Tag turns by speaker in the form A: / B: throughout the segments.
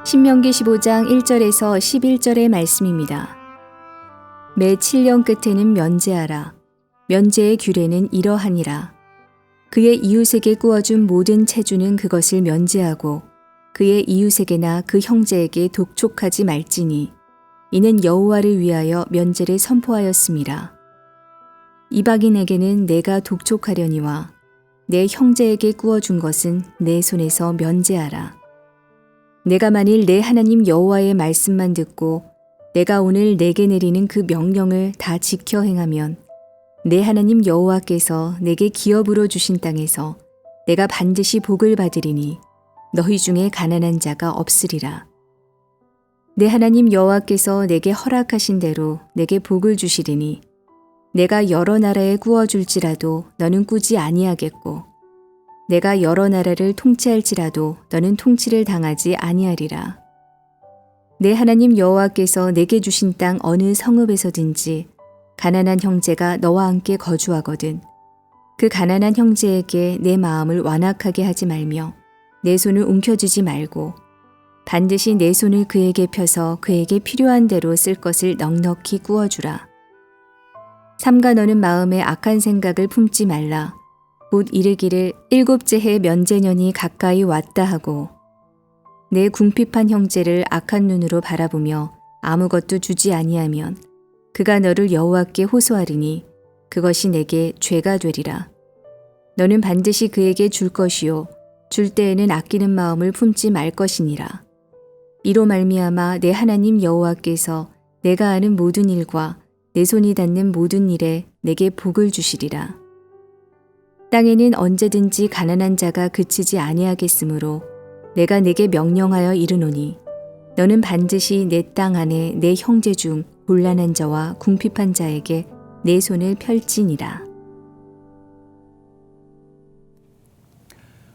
A: 신명기 15장 1절에서 11절의 말씀입니다. 매 7년 끝에는 면제하라. 면제의 규례는 이러하니라. 그의 이웃에게 구워준 모든 체주는 그것을 면제하고 그의 이웃에게나 그 형제에게 독촉하지 말지니 이는 여호와를 위하여 면제를 선포하였음이라. 이방인에게는 내가 독촉하려니와 내 형제에게 구워준 것은 내 손에서 면제하라. 내가 만일 내 하나님 여호와의 말씀만 듣고 내가 오늘 내게 내리는 그 명령을 다 지켜 행하면 내 하나님 여호와께서 내게 기업으로 주신 땅에서 내가 반드시 복을 받으리니 너희 중에 가난한 자가 없으리라. 내 하나님 여호와께서 내게 허락하신 대로 내게 복을 주시리니 내가 여러 나라에 구워줄지라도 너는 꾸지 아니하겠고 내가 여러 나라를 통치할지라도 너는 통치를 당하지 아니하리라. 내 하나님 여호와께서 내게 주신 땅 어느 성읍에서든지 가난한 형제가 너와 함께 거주하거든 그 가난한 형제에게 내 마음을 완악하게 하지 말며 내 손을 움켜쥐지 말고 반드시 내 손을 그에게 펴서 그에게 필요한 대로 쓸 것을 넉넉히 구워주라. 삼가 너는 마음에 악한 생각을 품지 말라. 곧 이르기를 일곱째 해 면제년이 가까이 왔다 하고 내 궁핍한 형제를 악한 눈으로 바라보며 아무것도 주지 아니하면 그가 너를 여호와께 호소하리니 그것이 내게 죄가 되리라. 너는 반드시 그에게 줄 것이요 줄 때에는 아끼는 마음을 품지 말 것이니라. 이로 말미암아 내 하나님 여호와께서 내가 하는 모든 일과 내 손이 닿는 모든 일에 내게 복을 주시리라. 땅에는 언제든지 가난한 자가 그치지 아니하겠으므로 내가 내게 명령하여 이르노니 너는 반드시 내 땅 안에 내 형제 중 곤란한 자와 궁핍한 자에게 내 손을 펼지니라.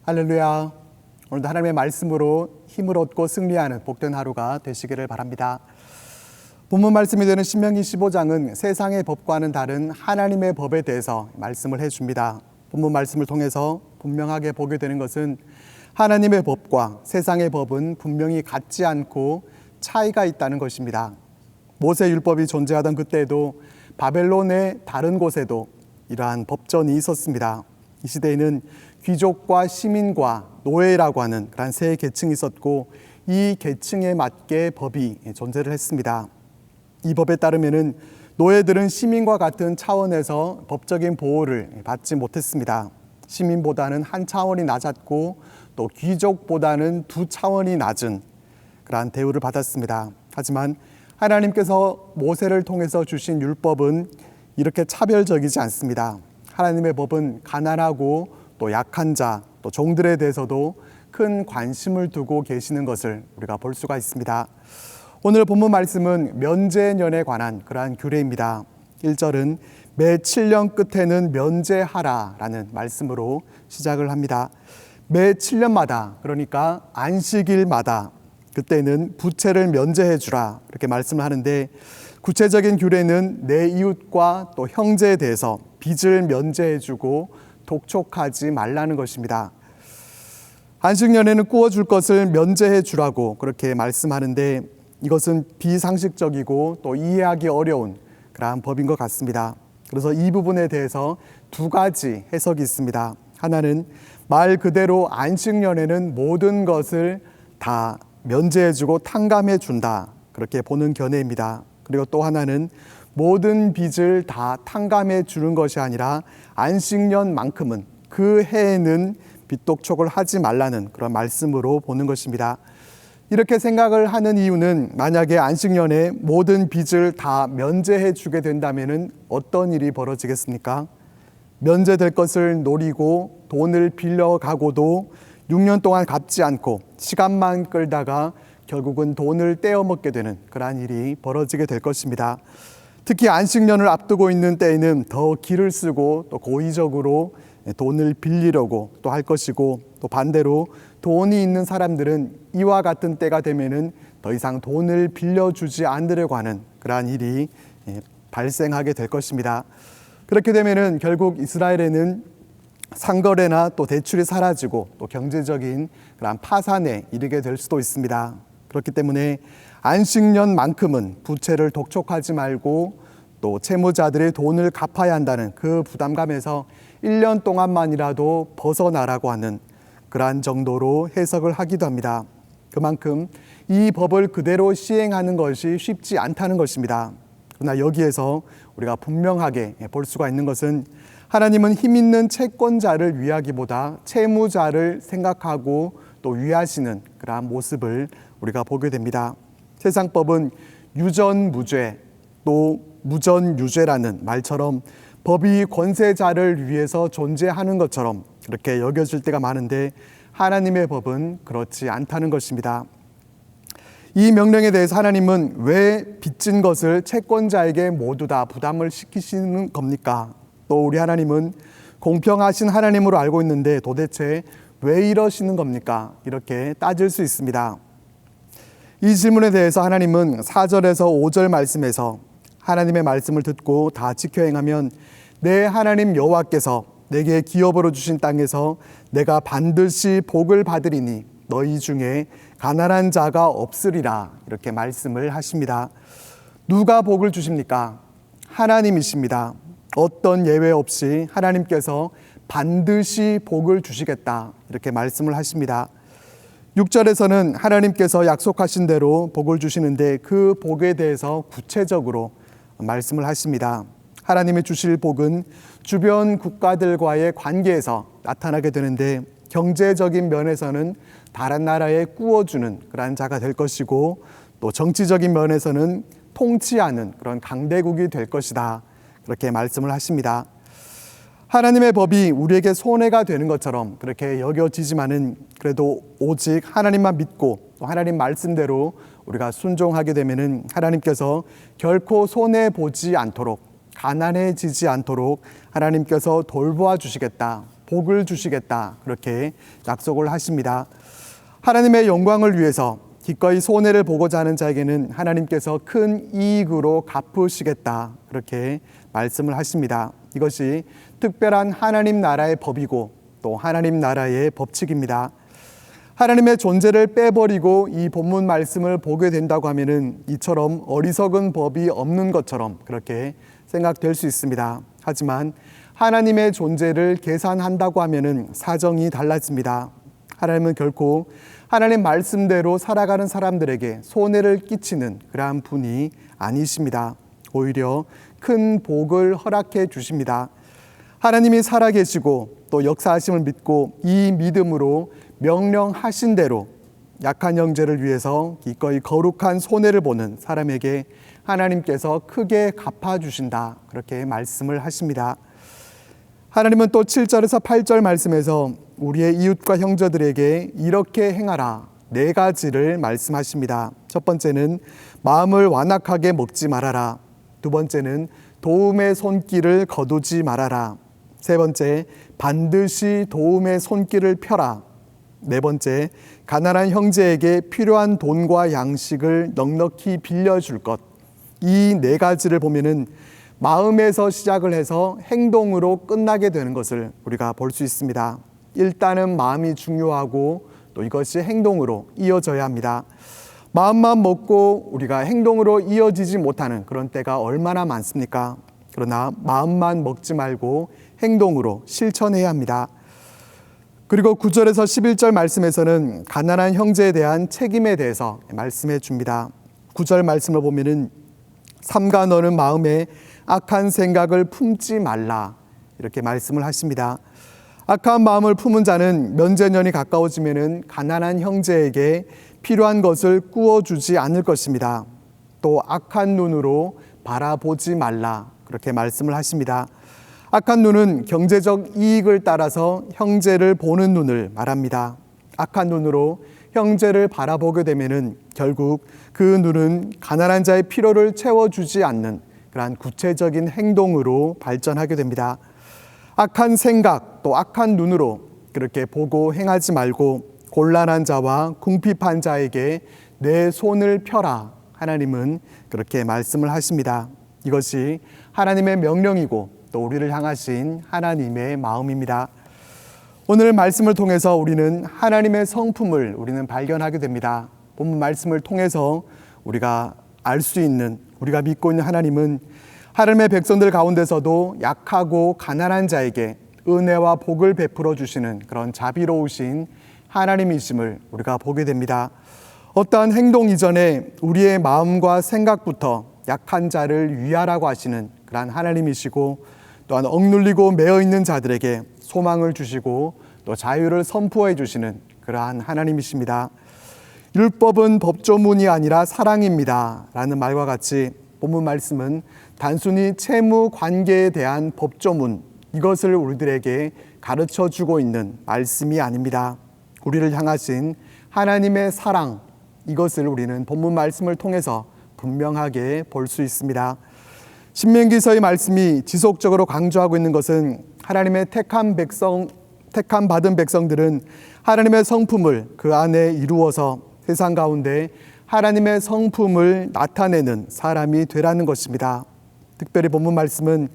B: 할렐루야. 오늘도 하나님의 말씀으로 힘을 얻고 승리하는 복된 하루가 되시기를 바랍니다. 본문 말씀이 되는 신명기 15장은 세상의 법과는 다른 하나님의 법에 대해서 말씀을 해줍니다. 본문 말씀을 통해서 분명하게 보게 되는 것은 하나님의 법과 세상의 법은 분명히 같지 않고 차이가 있다는 것입니다. 모세율법이 존재하던 그때에도 바벨론의 다른 곳에도 이러한 법전이 있었습니다. 이 시대에는 귀족과 시민과 노예라고 하는 그런 세 계층이 있었고 이 계층에 맞게 법이 존재를 했습니다. 이 법에 따르면은 노예들은 시민과 같은 차원에서 법적인 보호를 받지 못했습니다. 시민보다는 한 차원이 낮았고 또 귀족보다는 두 차원이 낮은 그러한 대우를 받았습니다. 하지만 하나님께서 모세를 통해서 주신 율법은 이렇게 차별적이지 않습니다. 하나님의 법은 가난하고 또 약한 자, 또 종들에 대해서도 큰 관심을 두고 계시는 것을 우리가 볼 수가 있습니다. 오늘 본문 말씀은 면제년에 관한 그러한 규례입니다. 1절은 매 7년 끝에는 면제하라 라는 말씀으로 시작을 합니다. 매 7년마다 그러니까 안식일마다 그때는 부채를 면제해 주라 이렇게 말씀을 하는데 구체적인 규례는 내 이웃과 또 형제에 대해서 빚을 면제해 주고 독촉하지 말라는 것입니다. 안식년에는 구워줄 것을 면제해 주라고 그렇게 말씀하는데 이것은 비상식적이고 또 이해하기 어려운 그러한 법인 것 같습니다. 그래서 이 부분에 대해서 두 가지 해석이 있습니다. 하나는 말 그대로 안식년에는 모든 것을 다 면제해주고 탕감해준다 그렇게 보는 견해입니다. 그리고 또 하나는 모든 빚을 다 탕감해 주는 것이 아니라 안식년만큼은 그 해에는 빚독촉을 하지 말라는 그런 말씀으로 보는 것입니다. 이렇게 생각을 하는 이유는 만약에 안식년에 모든 빚을 다 면제해 주게 된다면 어떤 일이 벌어지겠습니까? 면제될 것을 노리고 돈을 빌려가고도 6년 동안 갚지 않고 시간만 끌다가 결국은 돈을 떼어먹게 되는 그러한 일이 벌어지게 될 것입니다. 특히 안식년을 앞두고 있는 때에는 더 기를 쓰고 또 고의적으로 돈을 빌리려고 또 할 것이고 또 반대로 돈이 있는 사람들은 이와 같은 때가 되면은 더 이상 돈을 빌려주지 않으려고 하는 그러한 일이 발생하게 될 것입니다. 그렇게 되면은 결국 이스라엘에는 상거래나 또 대출이 사라지고 또 경제적인 그러한 파산에 이르게 될 수도 있습니다. 그렇기 때문에 안식년만큼은 부채를 독촉하지 말고 또 채무자들의 돈을 갚아야 한다는 그 부담감에서 1년 동안만이라도 벗어나라고 하는 그러한 정도로 해석을 하기도 합니다. 그만큼 이 법을 그대로 시행하는 것이 쉽지 않다는 것입니다. 그러나 여기에서 우리가 분명하게 볼 수가 있는 것은 하나님은 힘 있는 채권자를 위하기보다 채무자를 생각하고 또 위하시는 그러한 모습을 우리가 보게 됩니다. 세상법은 유전무죄 또 무전유죄라는 말처럼 법이 권세자를 위해서 존재하는 것처럼 그렇게 여겨질 때가 많은데 하나님의 법은 그렇지 않다는 것입니다. 이 명령에 대해서 하나님은 왜 빚진 것을 채권자에게 모두 다 부담을 시키시는 겁니까? 또 우리 하나님은 공평하신 하나님으로 알고 있는데 도대체 왜 이러시는 겁니까? 이렇게 따질 수 있습니다. 이 질문에 대해서 하나님은 4절에서 5절 말씀에서 하나님의 말씀을 듣고 다 지켜 행하면 내 하나님 여호와께서 내게 기업으로 주신 땅에서 내가 반드시 복을 받으리니 너희 중에 가난한 자가 없으리라 이렇게 말씀을 하십니다. 누가 복을 주십니까? 하나님이십니다. 어떤 예외 없이 하나님께서 반드시 복을 주시겠다 이렇게 말씀을 하십니다. 6절에서는 하나님께서 약속하신 대로 복을 주시는데 그 복에 대해서 구체적으로 말씀을 하십니다. 하나님이 주실 복은 주변 국가들과의 관계에서 나타나게 되는데 경제적인 면에서는 다른 나라에 꾸어주는 그러한 자가 될 것이고 또 정치적인 면에서는 통치하는 그런 강대국이 될 것이다. 그렇게 말씀을 하십니다. 하나님의 법이 우리에게 손해가 되는 것처럼 그렇게 여겨지지만은 그래도 오직 하나님만 믿고 또 하나님 말씀대로 우리가 순종하게 되면은 하나님께서 결코 손해 보지 않도록 가난해지지 않도록 하나님께서 돌보아 주시겠다. 복을 주시겠다. 그렇게 약속을 하십니다. 하나님의 영광을 위해서 기꺼이 손해를 보고자 하는 자에게는 하나님께서 큰 이익으로 갚으시겠다. 그렇게 말씀을 하십니다. 이것이 특별한 하나님 나라의 법이고 또 하나님 나라의 법칙입니다. 하나님의 존재를 빼버리고 이 본문 말씀을 보게 된다고 하면은 이처럼 어리석은 법이 없는 것처럼 그렇게 생각될 수 있습니다. 하지만 하나님의 존재를 계산한다고 하면은 사정이 달라집니다. 하나님은 결코 하나님 말씀대로 살아가는 사람들에게 손해를 끼치는 그러한 분이 아니십니다. 오히려 큰 복을 허락해 주십니다. 하나님이 살아계시고 또 역사하심을 믿고 이 믿음으로 명령하신 대로 약한 형제를 위해서 기꺼이 거룩한 손해를 보는 사람에게 하나님께서 크게 갚아주신다. 그렇게 말씀을 하십니다. 하나님은 또 7절에서 8절 말씀에서 우리의 이웃과 형제들에게 이렇게 행하라. 4가지를 말씀하십니다. 첫 번째는 마음을 완악하게 먹지 말아라. 두 번째는 도움의 손길을 거두지 말아라. 세 번째, 반드시 도움의 손길을 펴라. 네 번째, 가난한 형제에게 필요한 돈과 양식을 넉넉히 빌려줄 것. 이 4가지를 보면은 마음에서 시작을 해서 행동으로 끝나게 되는 것을 우리가 볼 수 있습니다. 일단은 마음이 중요하고 또 이것이 행동으로 이어져야 합니다. 마음만 먹고 우리가 행동으로 이어지지 못하는 그런 때가 얼마나 많습니까? 그러나 마음만 먹지 말고 행동으로 실천해야 합니다. 그리고 9절에서 11절 말씀에서는 가난한 형제에 대한 책임에 대해서 말씀해 줍니다. 9절 말씀을 보면은 삼가 너는 마음에 악한 생각을 품지 말라 이렇게 말씀을 하십니다. 악한 마음을 품은 자는 면제년이 가까워지면은 가난한 형제에게 필요한 것을 꾸어주지 않을 것입니다. 또 악한 눈으로 바라보지 말라 그렇게 말씀을 하십니다. 악한 눈은 경제적 이익을 따라서 형제를 보는 눈을 말합니다. 악한 눈으로 형제를 바라보게 되면은 결국 그 눈은 가난한 자의 필요를 채워주지 않는 그러한 구체적인 행동으로 발전하게 됩니다. 악한 생각 또 악한 눈으로 그렇게 보고 행하지 말고 곤란한 자와 궁핍한 자에게 내 손을 펴라. 하나님은 그렇게 말씀을 하십니다. 이것이 하나님의 명령이고 또 우리를 향하신 하나님의 마음입니다. 오늘 말씀을 통해서 우리는 하나님의 성품을 우리는 발견하게 됩니다. 본문 말씀을 통해서 우리가 알 수 있는, 우리가 믿고 있는 하나님은 하나님의 백성들 가운데서도 약하고 가난한 자에게 은혜와 복을 베풀어 주시는 그런 자비로우신 하나님이심을 우리가 보게 됩니다. 어떠한 행동 이전에 우리의 마음과 생각부터 약한 자를 위하라고 하시는 그러한 하나님이시고, 또한 억눌리고 매어 있는 자들에게 소망을 주시고 또 자유를 선포해 주시는 그러한 하나님이십니다. 율법은 법조문이 아니라 사랑입니다 라는 말과 같이 본문 말씀은 단순히 채무 관계에 대한 법조문, 이것을 우리들에게 가르쳐 주고 있는 말씀이 아닙니다. 우리를 향하신 하나님의 사랑, 이것을 우리는 본문 말씀을 통해서 분명하게 볼 수 있습니다. 신명기서의 말씀이 지속적으로 강조하고 있는 것은 하나님의 택함 받은 백성들은 하나님의 성품을 그 안에 이루어서 세상 가운데 하나님의 성품을 나타내는 사람이 되라는 것입니다. 특별히 본문 말씀은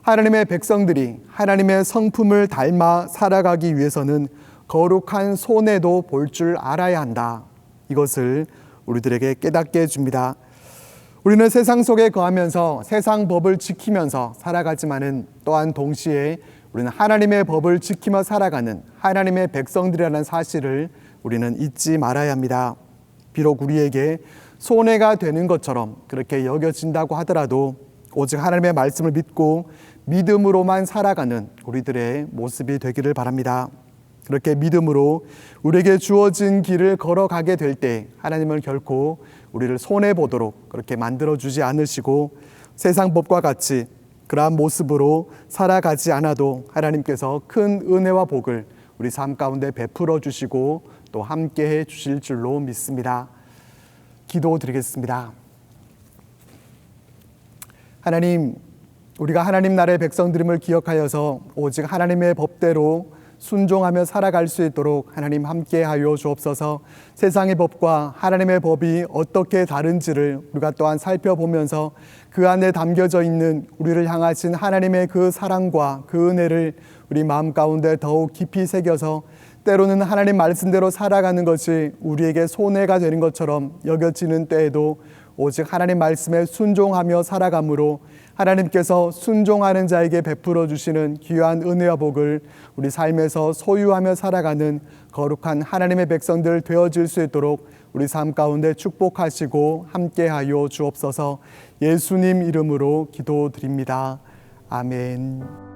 B: 하나님의 백성들이 하나님의 성품을 닮아 살아가기 위해서는 거룩한 손해도 볼 줄 알아야 한다. 이것을 우리들에게 깨닫게 해줍니다. 우리는 세상 속에 거하면서 세상 법을 지키면서 살아가지만은 또한 동시에 우리는 하나님의 법을 지키며 살아가는 하나님의 백성들이라는 사실을 우리는 잊지 말아야 합니다. 비록 우리에게 손해가 되는 것처럼 그렇게 여겨진다고 하더라도 오직 하나님의 말씀을 믿고 믿음으로만 살아가는 우리들의 모습이 되기를 바랍니다. 그렇게 믿음으로 우리에게 주어진 길을 걸어가게 될 때 하나님은 결코 우리를 손해보도록 그렇게 만들어주지 않으시고, 세상 법과 같이 그러한 모습으로 살아가지 않아도 하나님께서 큰 은혜와 복을 우리 삶 가운데 베풀어 주시고 또 함께해 주실 줄로 믿습니다. 기도드리겠습니다. 하나님, 우리가 하나님 나라의 백성들임을 기억하여서 오직 하나님의 법대로 순종하며 살아갈 수 있도록 하나님 함께하여 주옵소서. 세상의 법과 하나님의 법이 어떻게 다른지를 우리가 또한 살펴보면서 그 안에 담겨져 있는 우리를 향하신 하나님의 그 사랑과 그 은혜를 우리 마음 가운데 더욱 깊이 새겨서 때로는 하나님 말씀대로 살아가는 것이 우리에게 손해가 되는 것처럼 여겨지는 때에도 오직 하나님 말씀에 순종하며 살아감으로 하나님께서 순종하는 자에게 베풀어 주시는 귀한 은혜와 복을 우리 삶에서 소유하며 살아가는 거룩한 하나님의 백성들 되어질 수 있도록 우리 삶 가운데 축복하시고 함께하여 주옵소서. 예수님 이름으로 기도드립니다. 아멘.